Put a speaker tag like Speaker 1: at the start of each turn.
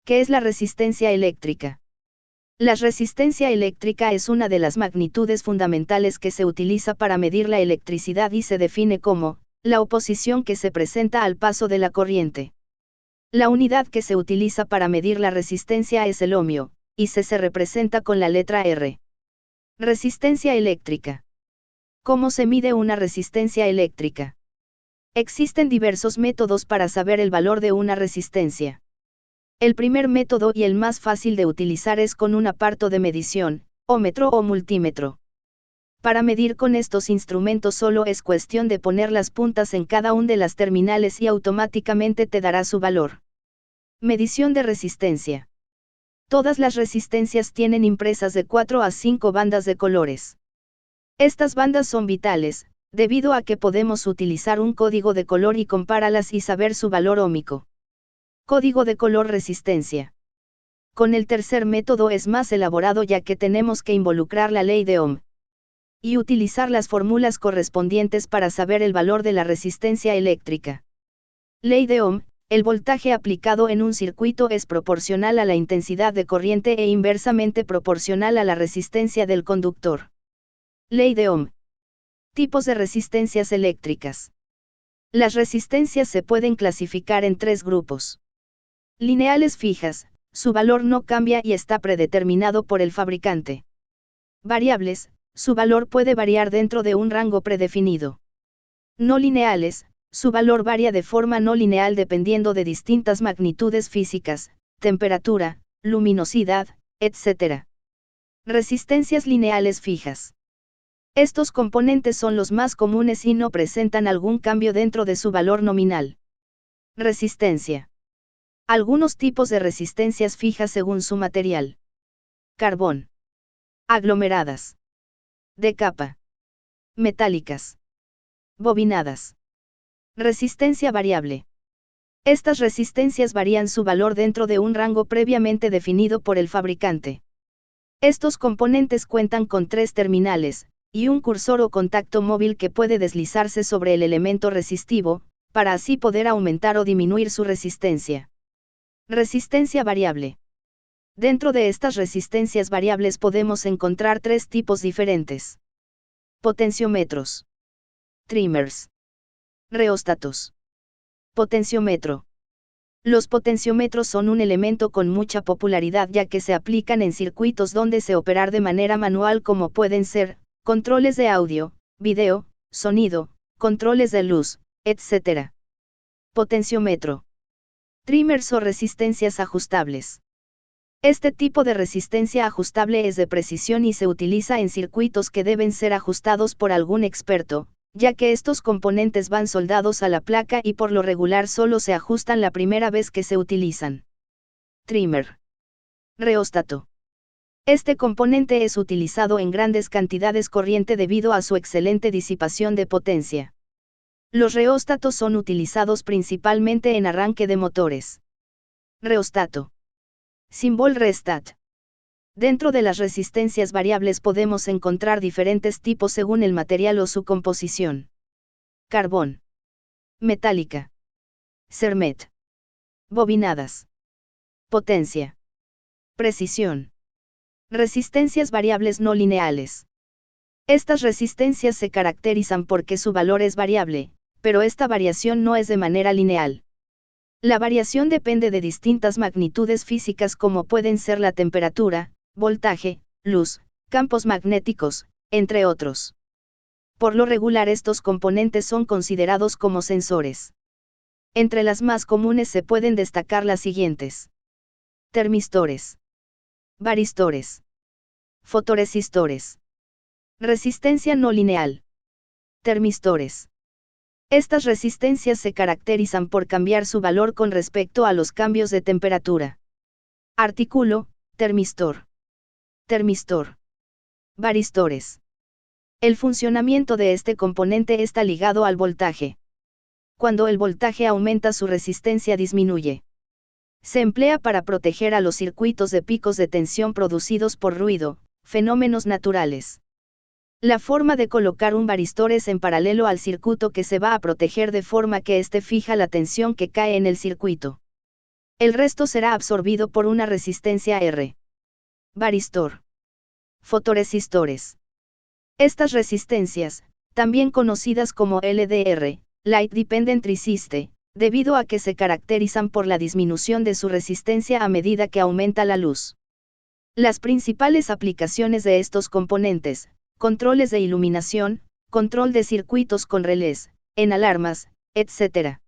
Speaker 1: ¿Qué es la resistencia eléctrica? La resistencia eléctrica es una de las magnitudes fundamentales que se utiliza para medir la electricidad y se define como la oposición que se presenta al paso de la corriente. La unidad que se utiliza para medir la resistencia es el ohmio, y se representa con la letra R. Resistencia eléctrica. ¿Cómo se mide una resistencia eléctrica? Existen diversos métodos para saber el valor de una resistencia. El primer método y el más fácil de utilizar es con un aparato de medición, ómetro o multímetro. Para medir con estos instrumentos solo es cuestión de poner las puntas en cada una de las terminales y automáticamente te dará su valor. Medición de resistencia. Todas las resistencias tienen impresas de 4 a 5 bandas de colores. Estas bandas son vitales, debido a que podemos utilizar un código de color y compararlas y saber su valor óhmico. Código de color resistencia. Con el tercer método es más elaborado ya que tenemos que involucrar la ley de Ohm y utilizar las fórmulas correspondientes para saber el valor de la resistencia eléctrica. Ley de Ohm: el voltaje aplicado en un circuito es proporcional a la intensidad de corriente e inversamente proporcional a la resistencia del conductor. Ley de Ohm. Tipos de resistencias eléctricas. Las resistencias se pueden clasificar en 3 grupos. Lineales fijas, su valor no cambia y está predeterminado por el fabricante. Variables, su valor puede variar dentro de un rango predefinido. No lineales, su valor varía de forma no lineal dependiendo de distintas magnitudes físicas, temperatura, luminosidad, etc. Resistencias lineales fijas. Estos componentes son los más comunes y no presentan algún cambio dentro de su valor nominal. Resistencia. Algunos tipos de resistencias fijas según su material. Carbón. Aglomeradas. De capa. Metálicas. Bobinadas. Resistencia variable. Estas resistencias varían su valor dentro de un rango previamente definido por el fabricante. Estos componentes cuentan con 3 terminales, y un cursor o contacto móvil que puede deslizarse sobre el elemento resistivo, para así poder aumentar o disminuir su resistencia. Resistencia variable. Dentro de estas resistencias variables podemos encontrar 3 tipos diferentes. Potenciómetros. Trimmers. Reóstatos. Potenciómetro. Los potenciómetros son un elemento con mucha popularidad ya que se aplican en circuitos donde se operar de manera manual como pueden ser, controles de audio, video, sonido, controles de luz, etc. Potenciómetro. Trimmers o resistencias ajustables. Este tipo de resistencia ajustable es de precisión y se utiliza en circuitos que deben ser ajustados por algún experto, ya que estos componentes van soldados a la placa y por lo regular solo se ajustan la primera vez que se utilizan. Trimmer. Reóstato. Este componente es utilizado en grandes cantidades corriente debido a su excelente disipación de potencia. Los reóstatos son utilizados principalmente en arranque de motores. Reóstato. Symbol restat. Dentro de las resistencias variables podemos encontrar diferentes tipos según el material o su composición. Carbón. Metálica. Cermet. Bobinadas. Potencia. Precisión. Resistencias variables no lineales. Estas resistencias se caracterizan porque su valor es variable, pero esta variación no es de manera lineal. La variación depende de distintas magnitudes físicas como pueden ser la temperatura, voltaje, luz, campos magnéticos, entre otros. Por lo regular estos componentes son considerados como sensores. Entre las más comunes se pueden destacar las siguientes. Termistores. Varistores. Fotoresistores. Resistencia no lineal. Termistores. Estas resistencias se caracterizan por cambiar su valor con respecto a los cambios de temperatura. Artículo, termistor. Termistor. Varistores. El funcionamiento de este componente está ligado al voltaje. Cuando el voltaje aumenta, su resistencia disminuye. Se emplea para proteger a los circuitos de picos de tensión producidos por ruido, fenómenos naturales. La forma de colocar un varistor es en paralelo al circuito que se va a proteger de forma que éste fija la tensión que cae en el circuito. El resto será absorbido por una resistencia R. Varistor. Fotoresistores. Estas resistencias, también conocidas como LDR, Light Dependent Resiste, debido a que se caracterizan por la disminución de su resistencia a medida que aumenta la luz. Las principales aplicaciones de estos componentes: controles de iluminación, control de circuitos con relés, en alarmas, etc.